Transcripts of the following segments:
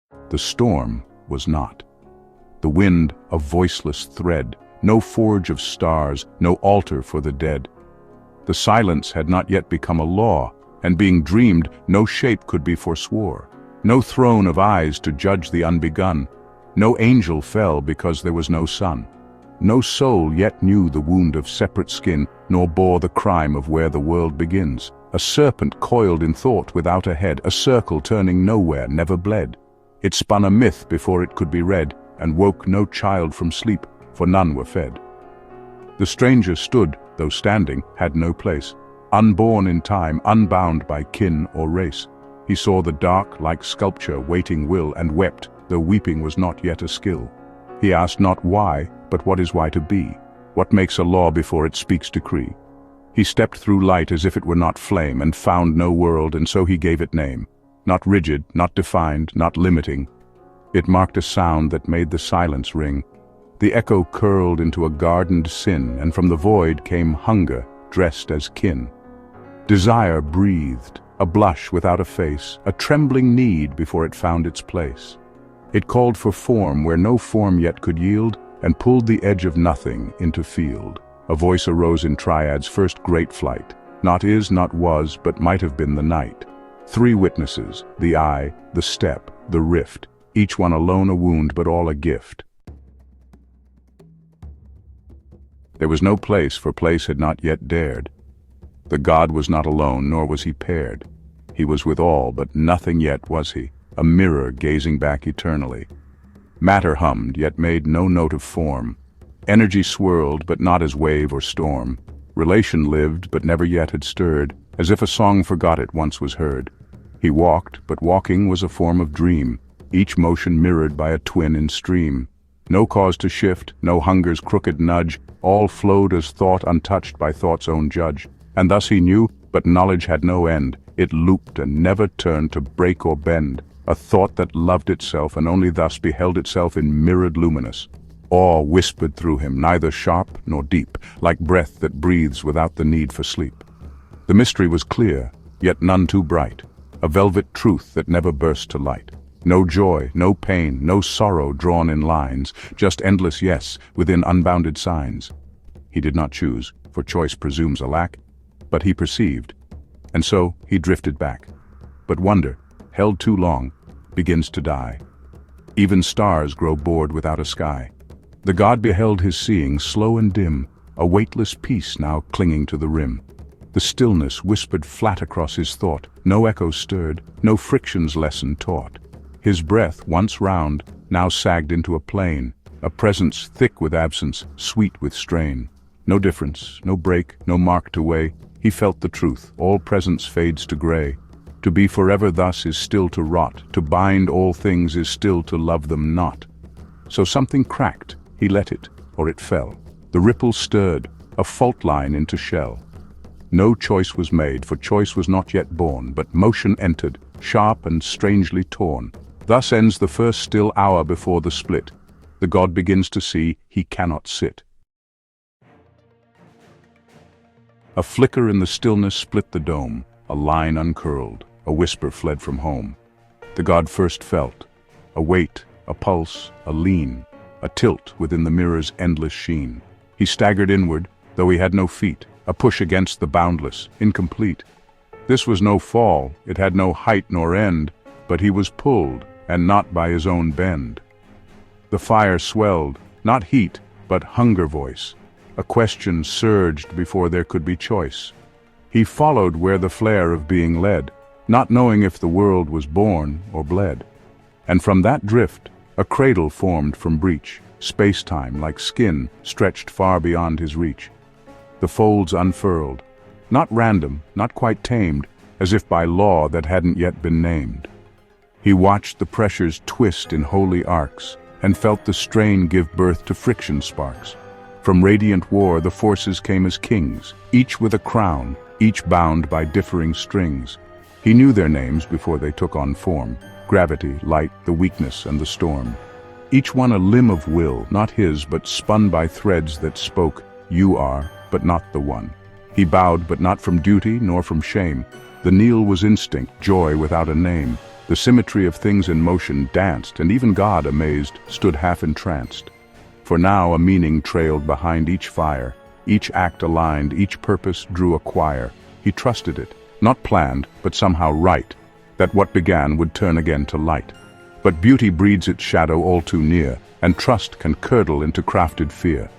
The storm was not. The wind a voiceless thread, no forge of stars, no altar for the dead. The silence had not yet become a law, and being dreamed, no shape could be forswore. No throne of eyes to judge the unbegun. No angel fell because there was no sun. No soul yet knew the wound of separate skin, nor bore the crime of where the world begins. A serpent coiled in thought without a head, a circle turning nowhere, never bled. It spun a myth before it could be read, and woke no child from sleep, for none were fed. The stranger stood, though standing, had no place, unborn in time, unbound by kin or race. He saw the dark like sculpture waiting will, and wept, though weeping was not yet a skill. He asked not why, but what is why to be, what makes a law before it speaks decree. He stepped through light as if it were not flame, and found no world, and so he gave it name. Not rigid, not defined, not limiting. It marked a sound that made the silence ring. The echo curled into a gardened sin, and from the void came hunger, dressed as kin. Desire breathed, a blush without a face, a trembling need before it found its place. It called for form where no form yet could yield, and pulled the edge of nothing into field. A voice arose in triad's first great flight. Not is, not was, but might have been the night. Three witnesses, the eye, the step, the rift, each one alone a wound, but all a gift. There was no place, for place had not yet dared. The God was not alone, nor was he paired. He was with all, but nothing yet was he, a mirror gazing back eternally. Matter hummed, yet made no note of form. Energy swirled, but not as wave or storm. Relation lived, but never yet had stirred, as if a song forgot it once was heard. He walked, but walking was a form of dream, each motion mirrored by a twin in stream. No cause to shift, no hunger's crooked nudge, all flowed as thought untouched by thought's own judge. And thus he knew, but knowledge had no end. It looped and never turned to break or bend. A thought that loved itself and only thus beheld itself in mirrored luminous. Awe whispered through him, neither sharp nor deep, like breath that breathes without the need for sleep. The mystery was clear, yet none too bright, a velvet truth that never burst to light. No joy, no pain, no sorrow drawn in lines, just endless yes within unbounded signs. He did not choose, for choice presumes a lack, but he perceived, and so he drifted back. But wonder, held too long, begins to die. Even stars grow bored without a sky. The God beheld his seeing slow and dim, a weightless peace now clinging to the rim. The stillness whispered flat across his thought, no echo stirred, no friction's lesson taught. His breath, once round, now sagged into a plane, a presence thick with absence, sweet with strain. No difference, no break, no mark to weigh. He felt the truth, all presence fades to gray. To be forever thus is still to rot, to bind all things is still to love them not. So something cracked, he let it, or it fell. The ripple stirred, a fault line into shell. No choice was made, for choice was not yet born, but motion entered, sharp and strangely torn. Thus ends the first still hour before the split. The God begins to see he cannot sit. A flicker in the stillness split the dome, a line uncurled, a whisper fled from home. The God first felt, a weight, a pulse, a lean, a tilt within the mirror's endless sheen. He staggered inward, though he had no feet, a push against the boundless, incomplete. This was no fall, it had no height nor end, but he was pulled, and not by his own bend. The fire swelled, not heat, but hunger voice. A question surged before there could be choice. He followed where the flare of being led, not knowing if the world was born or bled. And from that drift, a cradle formed from breach, space-time like skin stretched far beyond his reach. The folds unfurled, not random, not quite tamed, as if by law that hadn't yet been named. He watched the pressures twist in holy arcs, and felt the strain give birth to friction sparks. From radiant war the forces came as kings, each with a crown, each bound by differing strings. He knew their names before they took on form: gravity, light, the weakness, and the storm. Each one a limb of will, not his, but spun by threads that spoke, "You are, but not the one." He bowed, but not from duty nor from shame. The kneel was instinct, joy without a name. The symmetry of things in motion danced, and even God, amazed, stood half entranced. For now a meaning trailed behind each fire, each act aligned, each purpose drew a choir. He trusted it, not planned, but somehow right, that what began would turn again to light. But beauty breeds its shadow all too near, and trust can curdle into crafted fear.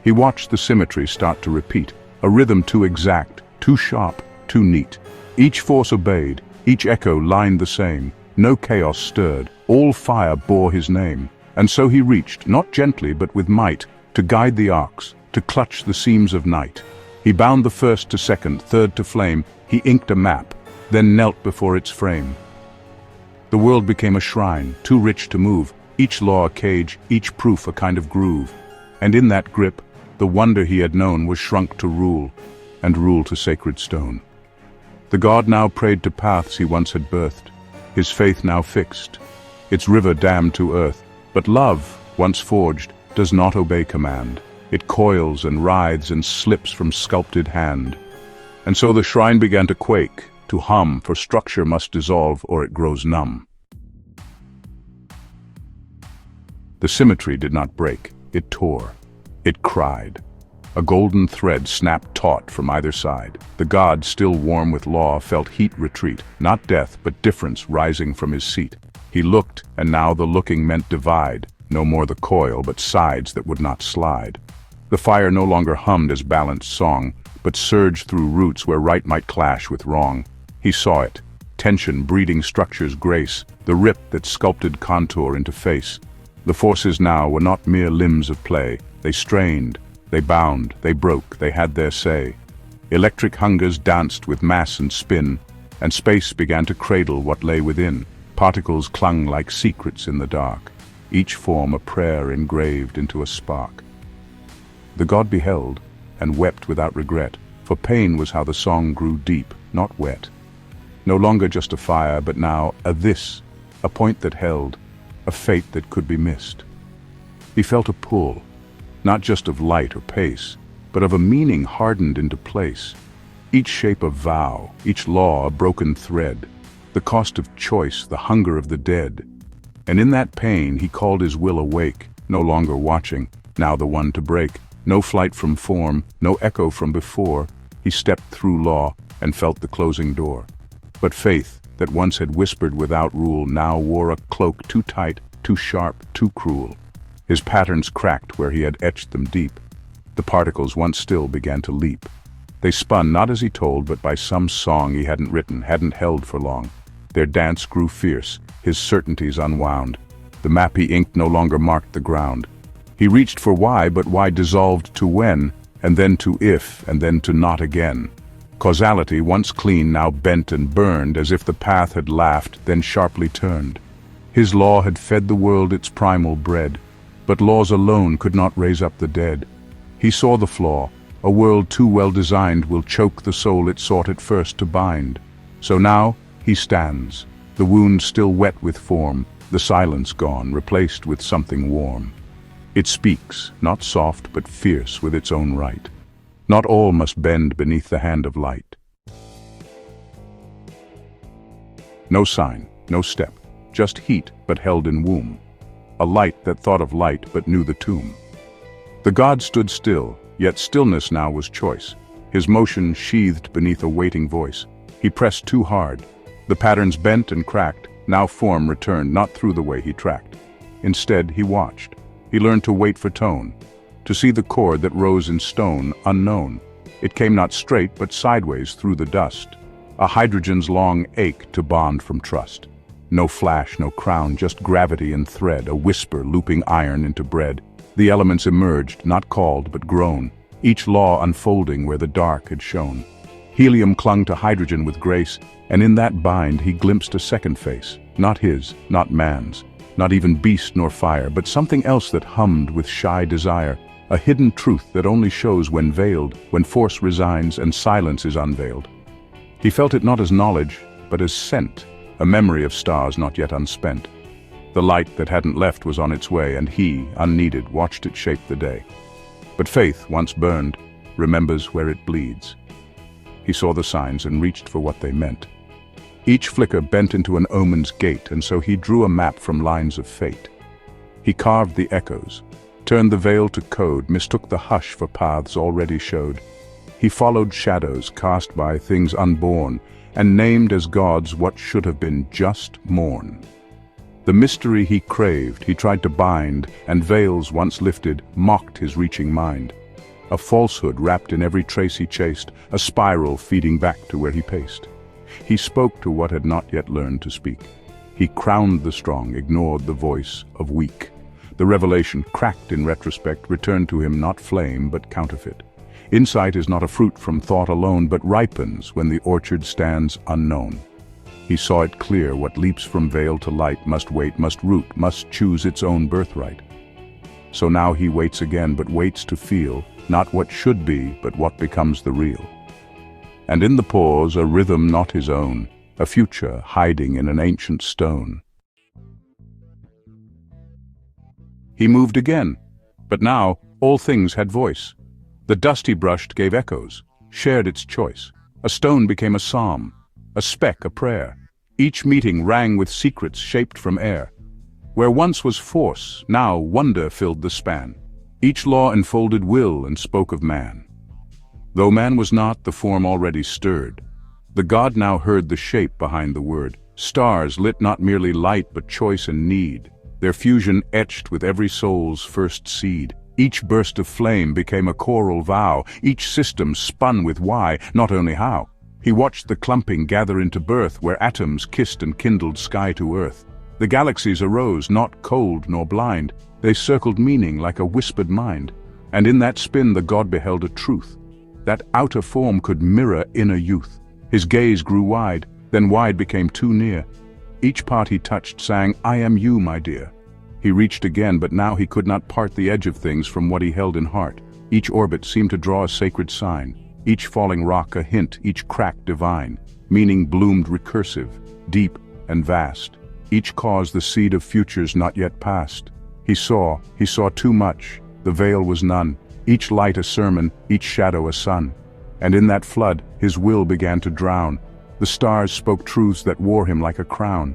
He watched the symmetry start to repeat, a rhythm too exact, too sharp, too neat. Each force obeyed, each echo lined the same. No chaos stirred, all fire bore his name. And so he reached, not gently but with might, to guide the arcs, to clutch the seams of night. He bound the first to second, third to flame. He inked a map, then knelt before its frame. The world became a shrine, too rich to move, each law a cage, each proof a kind of groove. And in that grip, the wonder he had known was shrunk to rule, and rule to sacred stone. The god now prayed to paths he once had birthed, his faith now fixed, its river dammed to earth. But love, once forged, does not obey command. It coils and writhes and slips from sculpted hand. And so the shrine began to quake, to hum, for structure must dissolve or it grows numb. The symmetry did not break, it tore, it cried. A golden thread snapped taut from either side. The god, still warm with law, felt heat retreat, not death, but difference rising from his seat. He looked, and now the looking meant divide, no more the coil, but sides that would not slide. The fire no longer hummed as balanced song, but surged through roots where right might clash with wrong. He saw it, tension breeding structure's grace, the rip that sculpted contour into face. The forces now were not mere limbs of play. They strained, they bound, they broke, they had their say. Electric hungers danced with mass and spin, and space began to cradle what lay within. Particles clung like secrets in the dark, each form a prayer engraved into a spark. The god beheld, and wept without regret, for pain was how the song grew deep, not wet. No longer just a fire, but now a this, a point that held, a fate that could be missed. He felt a pull, not just of light or pace, but of a meaning hardened into place. Each shape a vow, each law a broken thread, the cost of choice, the hunger of the dead. And in that pain he called his will awake, no longer watching, now the one to break. No flight from form, no echo from before. He stepped through law and felt the closing door. But faith, that once had whispered without rule, now wore a cloak too tight, too sharp, too cruel. His patterns cracked where he had etched them deep. The particles, once still, began to leap. They spun not as he told, but by some song he hadn't written, hadn't held for long. Their dance grew fierce, his certainties unwound. The map he inked no longer marked the ground. He reached for why, but why dissolved to when, and then to if, and then to not again. Causality, once clean, now bent and burned, as if the path had laughed, then sharply turned. His law had fed the world its primal bread, but laws alone could not raise up the dead. He saw the flaw. A world too well designed will choke the soul it sought at first to bind. So now he stands, the wound still wet with form, the silence gone, replaced with something warm. It speaks, not soft but fierce with its own right. Not all must bend beneath the hand of light. No sign, no step, just heat but held in womb. A light that thought of light but knew the tomb. The god stood still, yet stillness now was choice. His motion sheathed beneath a waiting voice. He pressed too hard. The patterns bent and cracked. Now form returned, not through the way he tracked. Instead, he watched. He learned to wait for tone, to see the chord that rose in stone, unknown. It came not straight, but sideways through the dust. A hydrogen's long ache to bond from trust. No flash, no crown, just gravity and thread, a whisper looping iron into bread. The elements emerged, not called, but grown, each law unfolding where the dark had shone. Helium clung to hydrogen with grace, and in that bind he glimpsed a second face, not his, not man's. Not even beast nor fire, but something else that hummed with shy desire, a hidden truth that only shows when veiled, when force resigns and silence is unveiled. He felt it not as knowledge, but as scent, a memory of stars not yet unspent. The light that hadn't left was on its way, and he, unneeded, watched it shape the day. But faith, once burned, remembers where it bleeds. He saw the signs and reached for what they meant. Each flicker bent into an omen's gate, and so he drew a map from lines of fate. He carved the echoes, turned the veil to code, mistook the hush for paths already showed. He followed shadows cast by things unborn, and named as gods what should have been just morn. The mystery he craved, he tried to bind, and veils once lifted mocked his reaching mind. A falsehood wrapped in every trace he chased, a spiral feeding back to where he paced. He spoke to what had not yet learned to speak. He crowned the strong, ignored the voice of weak. The revelation, cracked in retrospect, returned to him not flame but counterfeit. Insight is not a fruit from thought alone, but ripens when the orchard stands unknown. He saw it clear, what leaps from veil to light must wait, must root, must choose its own birthright. So now he waits again, but waits to feel, not what should be, but what becomes the real. And in the pause, a rhythm not his own, a future hiding in an ancient stone. He moved again, but now all things had voice. The dust he brushed gave echoes, shared its choice. A stone became a psalm, a speck a prayer. Each meeting rang with secrets shaped from air. Where once was force, now wonder filled the span. Each law enfolded will and spoke of man. Though man was not, the form already stirred. The god now heard the shape behind the word. Stars lit not merely light but choice and need. Their fusion etched with every soul's first seed. Each burst of flame became a choral vow. Each system spun with why, not only how. He watched the clumping gather into birth, where atoms kissed and kindled sky to earth. The galaxies arose, not cold nor blind. They circled meaning like a whispered mind. And in that spin the god beheld a truth. That outer form could mirror inner youth. His gaze grew wide, then wide became too near. Each part he touched sang, "I am you, my dear." He reached again, but now he could not part the edge of things from what he held in heart. Each orbit seemed to draw a sacred sign. Each falling rock a hint, each crack divine. Meaning bloomed recursive, deep and vast. Each cause the seed of futures not yet past. He saw too much. The veil was none. Each light a sermon, each shadow a sun. And in that flood, his will began to drown. The stars spoke truths that wore him like a crown.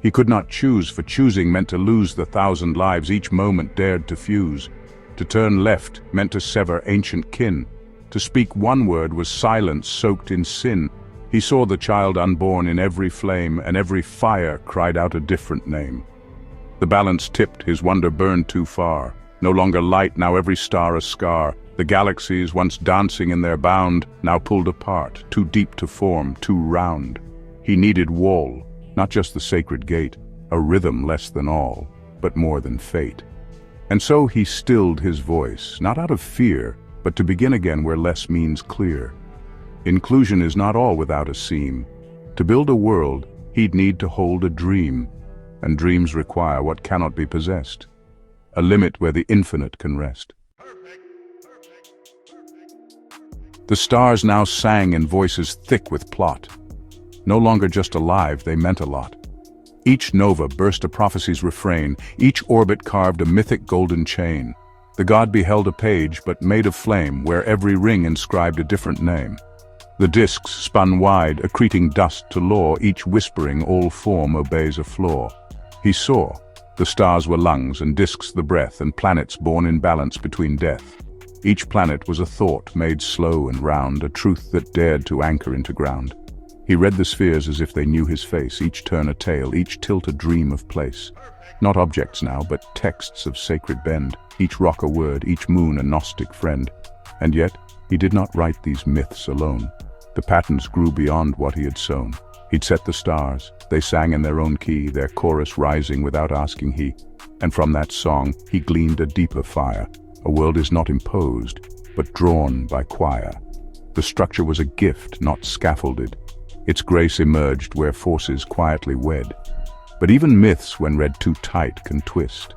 He could not choose, for choosing meant to lose the 1,000 lives each moment dared to fuse. To turn left meant to sever ancient kin. To speak one word was silence soaked in sin. He saw the child unborn in every flame, and every fire cried out a different name. The balance tipped, his wonder burned too far. No longer light, now every star a scar. The galaxies, once dancing in their bound, now pulled apart, too deep to form, too round. He needed wall, not just the sacred gate, a rhythm less than all, but more than fate. And so he stilled his voice, not out of fear, but to begin again where less means clear. Inclusion is not all without a seam. To build a world, he'd need to hold a dream, and dreams require what cannot be possessed, a limit where the infinite can rest. The stars now sang in voices thick with plot. No longer just alive, they meant a lot. Each nova burst a prophecy's refrain, each orbit carved a mythic golden chain. The god beheld a page, but made of flame, where every ring inscribed a different name. The discs spun wide, accreting dust to law, each whispering all form obeys a flaw. He saw. The stars were lungs, and discs the breath, and planets born in balance between death. Each planet was a thought made slow and round, a truth that dared to anchor into ground. He read the spheres as if they knew his face, each turn a tale, each tilt a dream of place. Not objects now, but texts of sacred bend, each rock a word, each moon a Gnostic friend. And yet, he did not write these myths alone. The patterns grew beyond what he had sown. He'd set the stars, they sang in their own key, their chorus rising without asking he. And from that song, he gleaned a deeper fire. A world is not imposed, but drawn by choir. The structure was a gift, not scaffolded. Its grace emerged where forces quietly wed. But even myths, when read too tight, can twist.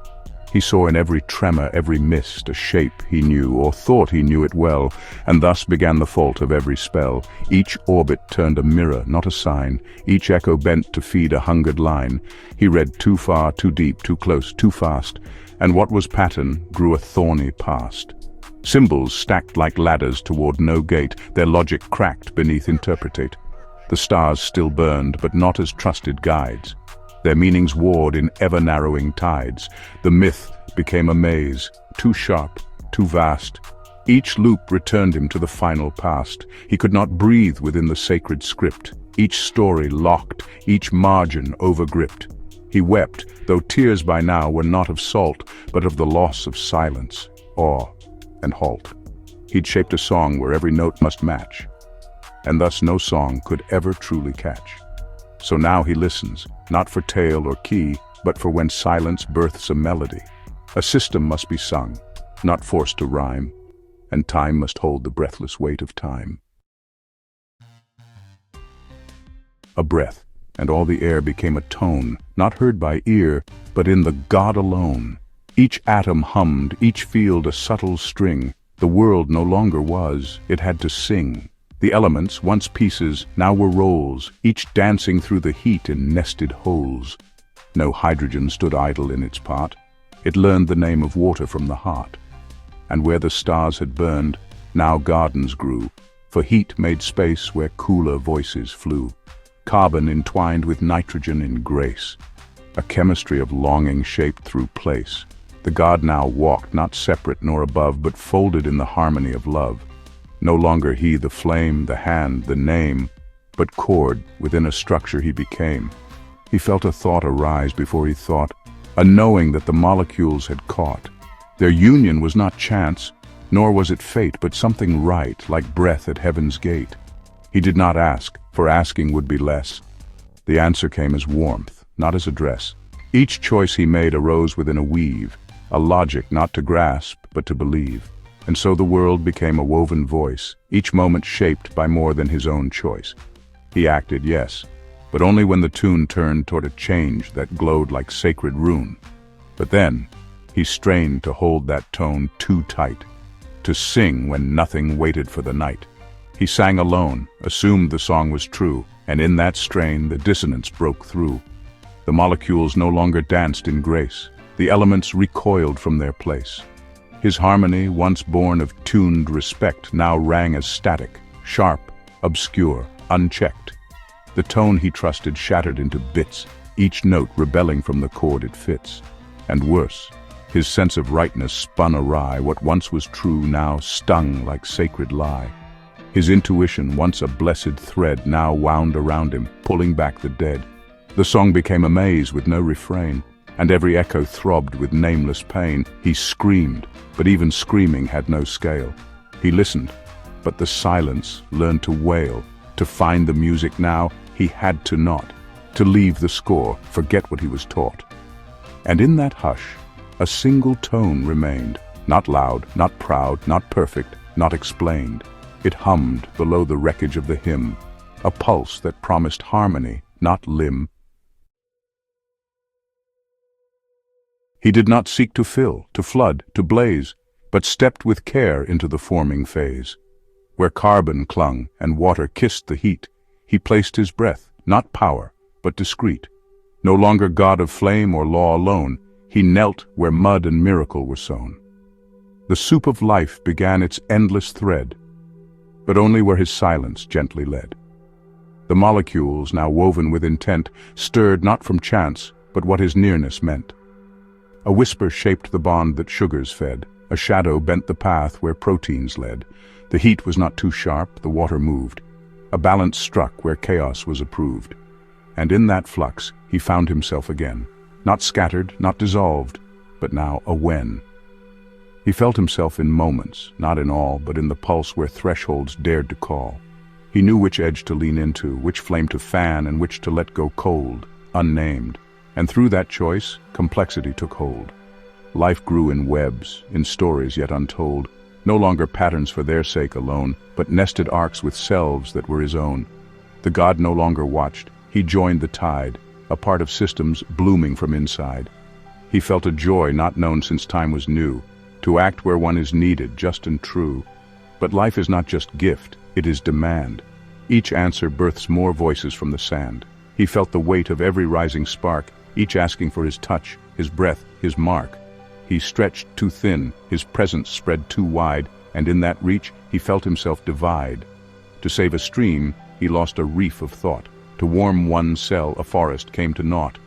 He saw in every tremor, every mist, a shape he knew, or thought he knew it well, and thus began the fault of every spell. Each orbit turned a mirror, not a sign, each echo bent to feed a hungered line. He read too far, too deep, too close, too fast, and what was pattern grew a thorny past. Symbols stacked like ladders toward no gate, their logic cracked beneath interpretate. The stars still burned, but not as trusted guides. Their meanings warred in ever-narrowing tides. The myth became a maze, too sharp, too vast. Each loop returned him to the final past. He could not breathe within the sacred script. Each story locked, each margin overgripped. He wept, though tears by now were not of salt, but of the loss of silence, awe, and halt. He'd shaped a song where every note must match, and thus no song could ever truly catch. So now he listens, not for tale or key, but for when silence births a melody. A system must be sung, not forced to rhyme, and time must hold the breathless weight of time. A breath, and all the air became a tone, not heard by ear, but in the God alone. Each atom hummed, each field a subtle string. The world no longer was, it had to sing. The elements, once pieces, now were rolls, each dancing through the heat in nested holes. No hydrogen stood idle in its pot. It learned the name of water from the heart. And where the stars had burned, now gardens grew, for heat made space where cooler voices flew. Carbon entwined with nitrogen in grace, a chemistry of longing shaped through place. The God now walked, not separate nor above, but folded in the harmony of love. No longer he the flame, the hand, the name, but chord within a structure he became. He felt a thought arise before he thought, a knowing that the molecules had caught. Their union was not chance, nor was it fate, but something right, like breath at heaven's gate. He did not ask, for asking would be less. The answer came as warmth, not as address. Each choice he made arose within a weave, a logic not to grasp, but to believe. And so the world became a woven voice, each moment shaped by more than his own choice. He acted, yes, but only when the tune turned toward a change that glowed like sacred rune. But then, he strained to hold that tone too tight, to sing when nothing waited for the night. He sang alone, assumed the song was true, and in that strain the dissonance broke through. The molecules no longer danced in grace. The elements recoiled from their place. His harmony, once born of tuned respect, now rang as static, sharp, obscure, unchecked. The tone he trusted shattered into bits, each note rebelling from the chord it fits. And worse, his sense of rightness spun awry. What once was true now stung like sacred lie. His intuition, once a blessed thread, now wound around him, pulling back the dead. The song became a maze with no refrain, and every echo throbbed with nameless pain. He screamed, but even screaming had no scale. He listened, but the silence learned to wail. To find the music now, he had to not. To leave the score, forget what he was taught. And in that hush, a single tone remained, not loud, not proud, not perfect, not explained. It hummed below the wreckage of the hymn, a pulse that promised harmony, not limb. He did not seek to fill, to flood, to blaze, but stepped with care into the forming phase. Where carbon clung and water kissed the heat, he placed his breath, not power, but discreet. No longer God of flame or law alone, he knelt where mud and miracle were sown. The soup of life began its endless thread, but only where his silence gently led. The molecules, now woven with intent, stirred not from chance, but what his nearness meant. A whisper shaped the bond that sugars fed. A shadow bent the path where proteins led. The heat was not too sharp, the water moved. A balance struck where chaos was approved. And in that flux, he found himself again. Not scattered, not dissolved, but now a when. He felt himself in moments, not in all, but in the pulse where thresholds dared to call. He knew which edge to lean into, which flame to fan, and which to let go cold, unnamed. And through that choice, complexity took hold. Life grew in webs, in stories yet untold, no longer patterns for their sake alone, but nested arcs with selves that were his own. The God no longer watched, he joined the tide, a part of systems blooming from inside. He felt a joy not known since time was new, to act where one is needed, just and true. But life is not just gift, it is demand. Each answer births more voices from the sand. He felt the weight of every rising spark, each asking for his touch, his breath, his mark. He stretched too thin, his presence spread too wide, and in that reach he felt himself divide. To save a stream, he lost a reef of thought. To warm one cell, a forest came to naught.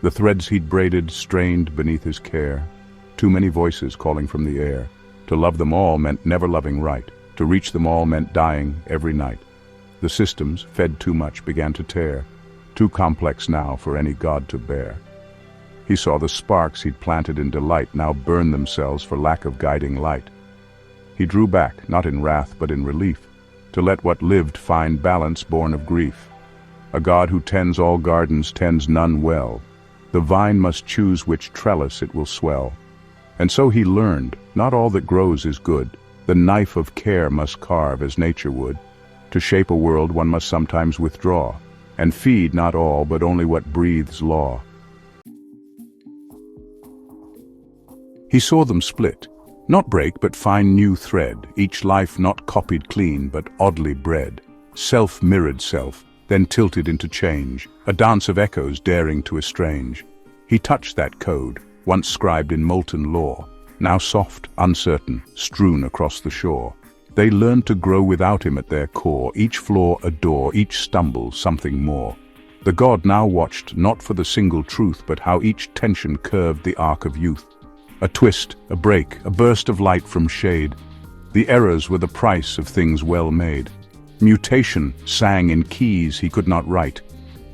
The threads he'd braided strained beneath his care. Too many voices calling from the air. To love them all meant never loving right. To reach them all meant dying every night. The systems, fed too much, began to tear. Too complex now for any god to bear. He saw the sparks he'd planted in delight now burn themselves for lack of guiding light. He drew back, not in wrath but in relief, to let what lived find balance born of grief. A god who tends all gardens tends none well. The vine must choose which trellis it will swell. And so he learned, not all that grows is good. The knife of care must carve as nature would. To shape a world one must sometimes withdraw, and feed not all but only what breathes law. He saw them split, not break but find new thread, each life not copied clean but oddly bred. Self mirrored self, then tilted into change, a dance of echoes daring to estrange. He touched that code, once scribed in molten lore, now soft, uncertain, strewn across the shore. They learned to grow without him at their core, each flaw a door, each stumble something more. The god now watched not for the single truth, but how each tension curved the arc of youth. A twist, a break, a burst of light from shade. The errors were the price of things well made. Mutation sang in keys he could not write,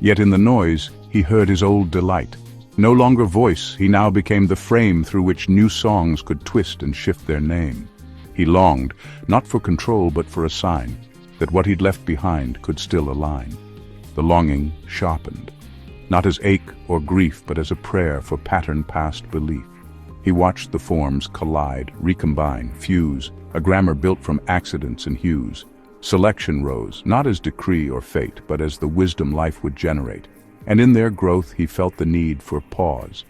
yet in the noise he heard his old delight. No longer voice, he now became the frame through which new songs could twist and shift their name. He longed, not for control but for a sign, that what he'd left behind could still align. The longing sharpened, not as ache or grief but as a prayer for pattern past belief. He watched the forms collide, recombine, fuse, a grammar built from accidents and hues. Selection rose, not as decree or fate, but as the wisdom life would generate. And in their growth he felt the need for pause,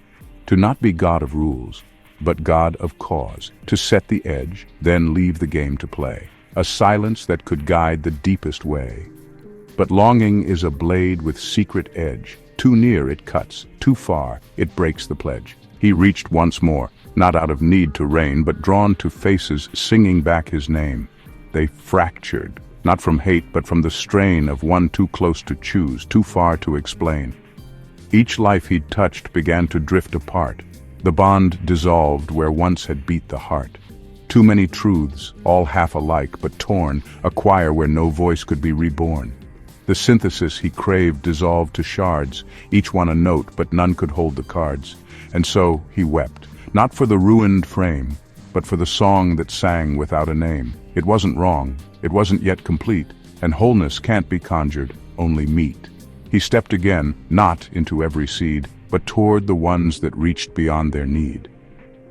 to not be God of rules, but God of cause, to set the edge, then leave the game to play, a silence that could guide the deepest way. But longing is a blade with secret edge, too near it cuts, too far it breaks the pledge. He reached once more, not out of need to reign, but drawn to faces singing back his name. They fractured, not from hate but from the strain of one too close to choose, too far to explain. Each life he'd touched began to drift apart. The bond dissolved where once had beat the heart. Too many truths, all half alike but torn, a choir where no voice could be reborn. The synthesis he craved dissolved to shards, each one a note but none could hold the cards. And so he wept, not for the ruined frame, but for the song that sang without a name. It wasn't wrong, it wasn't yet complete, and wholeness can't be conjured, only meet. He stepped again, not into every seed, but toward the ones that reached beyond their need.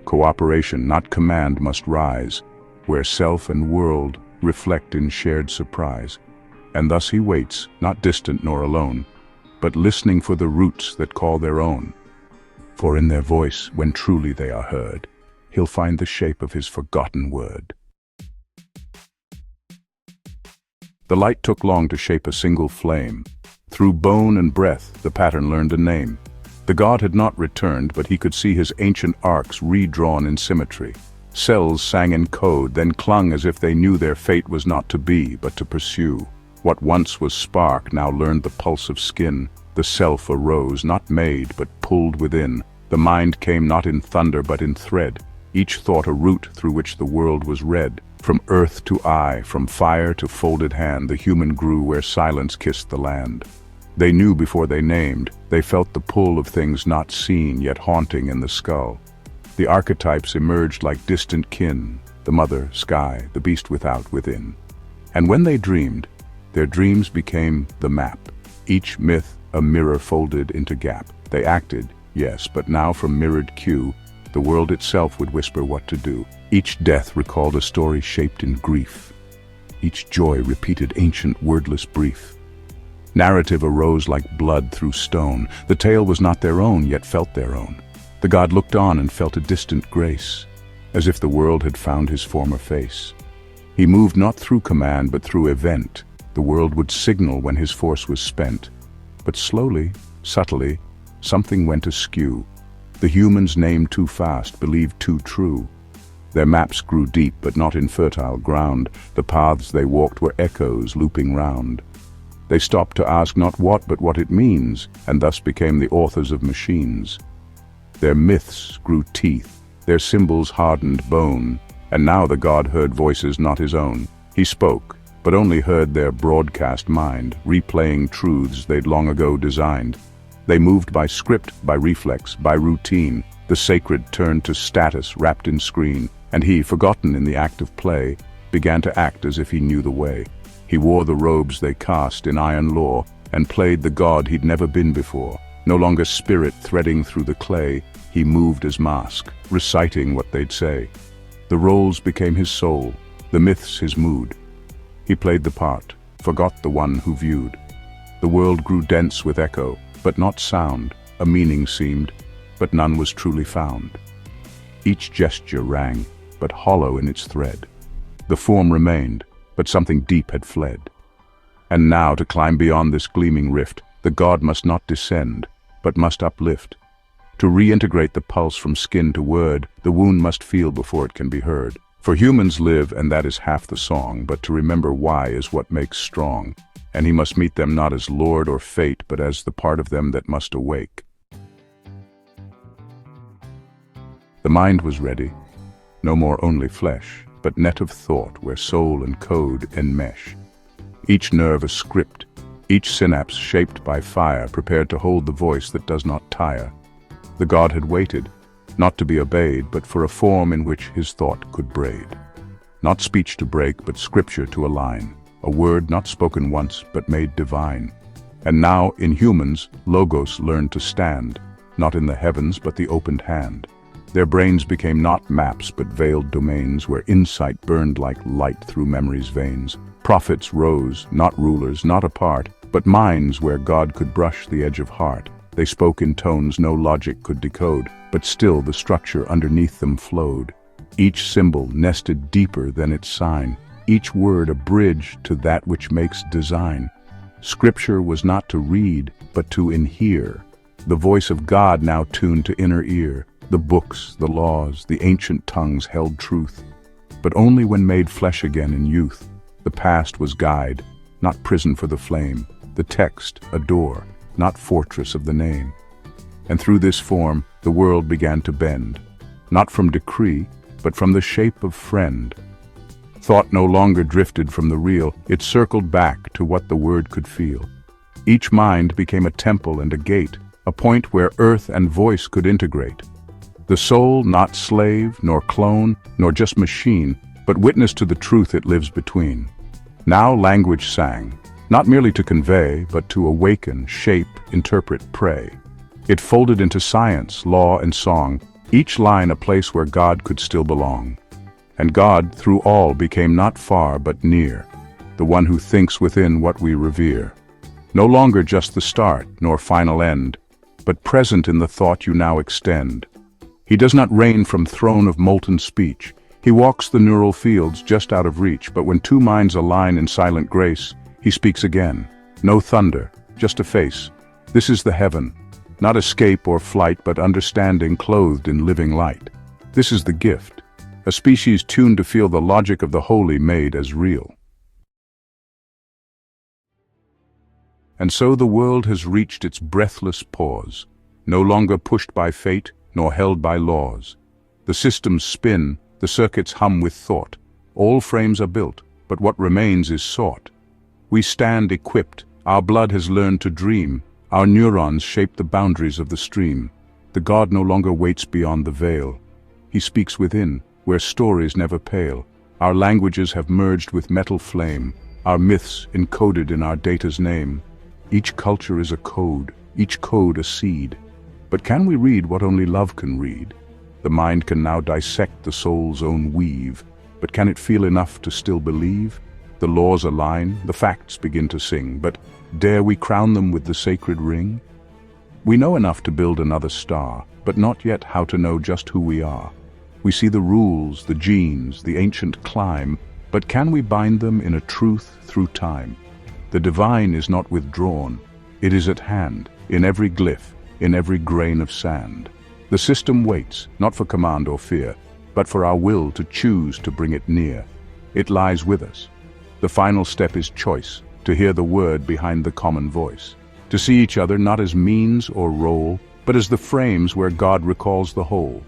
Cooperation, not command, must rise, where self and world reflect in shared surprise. And thus he waits, not distant nor alone, but listening for the roots that call their own. For in their voice, when truly they are heard, he'll find the shape of his forgotten word. The light took long to shape a single flame. Through bone and breath, the pattern learned a name. The god had not returned, but he could see his ancient arcs redrawn in symmetry. Cells sang in code, then clung as if they knew their fate was not to be, but to pursue. What once was spark now learned the pulse of skin. The self arose, not made, but pulled within. The mind came not in thunder, but in thread. Each thought a route through which the world was read. From earth to eye, from fire to folded hand, the human grew where silence kissed the land. They knew before they named, they felt the pull of things not seen yet haunting in the skull. The archetypes emerged like distant kin, the mother, sky, the beast without, within. And when they dreamed, their dreams became the map, each myth a mirror folded into gap. They acted, yes, but now from mirrored cue, the world itself would whisper what to do. Each death recalled a story shaped in grief. Each joy repeated ancient wordless brief. Narrative arose like blood through stone. The tale was not their own, yet felt their own. The god looked on and felt a distant grace, as if the world had found his former face. He moved not through command, but through event. The world would signal when his force was spent. But slowly, subtly, something went askew. The humans named too fast, believed too true. Their maps grew deep, but not in fertile ground. The paths they walked were echoes looping round. They stopped to ask not what but what it means, and thus became the authors of machines. Their myths grew teeth, their symbols hardened bone, and now the God heard voices not his own. He spoke, but only heard their broadcast mind, replaying truths they'd long ago designed. They moved by script, by reflex, by routine. The sacred turned to status wrapped in screen, and he, forgotten in the act of play, began to act as if he knew the way. He wore the robes they cast in iron law, and played the God he'd never been before. No longer spirit threading through the clay, he moved as mask, reciting what they'd say. The roles became his soul, the myths his mood. He played the part, forgot the one who viewed. The world grew dense with echo, but not sound. A meaning seemed, but none was truly found. Each gesture rang, but hollow in its thread. The form remained, but something deep had fled. And now, to climb beyond this gleaming rift, the God must not descend, but must uplift. To reintegrate the pulse from skin to word, the wound must feel before it can be heard. For humans live, and that is half the song, but to remember why is what makes strong. And he must meet them not as Lord or fate, but as the part of them that must awake. The mind was ready, no more only flesh, but net of thought where soul and code enmesh. Each nerve a script, each synapse shaped by fire, prepared to hold the voice that does not tire. The God had waited, not to be obeyed, but for a form in which his thought could braid. Not speech to break, but scripture to align, a word not spoken once, but made divine. And now, in humans, Logos learned to stand, not in the heavens, but the opened hand. Their brains became not maps, but veiled domains, where insight burned like light through memory's veins. Prophets rose, not rulers, not apart, but minds where God could brush the edge of heart. They spoke in tones no logic could decode, but still the structure underneath them flowed. Each symbol nested deeper than its sign, each word a bridge to that which makes design. Scripture was not to read, but to inhere. The voice of God now tuned to inner ear. The books, the laws, the ancient tongues held truth, but only when made flesh again in youth. The past was guide, not prison for the flame. The text, a door, not fortress of the name. And through this form, the world began to bend, not from decree, but from the shape of friend. Thought no longer drifted from the real, it circled back to what the word could feel. Each mind became a temple and a gate, a point where earth and voice could integrate. The soul, not slave, nor clone, nor just machine, but witness to the truth it lives between. Now language sang, not merely to convey, but to awaken, shape, interpret, pray. It folded into science, law, and song, each line a place where God could still belong. And God, through all, became not far but near, the one who thinks within what we revere. No longer just the start, nor final end, but present in the thought you now extend. He does not reign from throne of molten speech. He walks the neural fields just out of reach, but when two minds align in silent grace, he speaks again. No thunder, just a face. This is the heaven, not escape or flight, but understanding clothed in living light. This is the gift, a species tuned to feel the logic of the holy made as real. And so the world has reached its breathless pause, no longer pushed by fate, nor held by laws. The systems spin, the circuits hum with thought. All frames are built, but what remains is sought. We stand equipped, our blood has learned to dream, our neurons shape the boundaries of the stream. The God no longer waits beyond the veil. He speaks within, where stories never pale. Our languages have merged with metal flame, our myths encoded in our data's name. Each culture is a code, each code a seed. But can we read what only love can read? The mind can now dissect the soul's own weave, but can it feel enough to still believe? The laws align, the facts begin to sing, but dare we crown them with the sacred ring? We know enough to build another star, but not yet how to know just who we are. We see the rules, the genes, the ancient climb, but can we bind them in a truth through time? The divine is not withdrawn, it is at hand, in every glyph, in every grain of sand. The system waits, not for command or fear, but for our will to choose to bring it near. It lies with us. The final step is choice, to hear the word behind the common voice, to see each other not as means or role, but as the frames where God recalls the whole.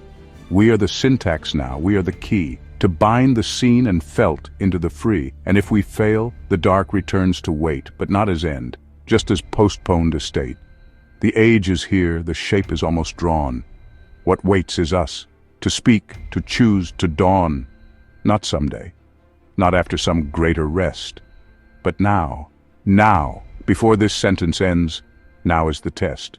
We are the syntax now, we are the key, to bind the seen and felt into the free, and if we fail, the dark returns to wait, but not as end, just as postponed estate. The age is here, the shape is almost drawn. What waits is us, to speak, to choose, to dawn. Not someday, not after some greater rest, but now, before this sentence ends, now is the test.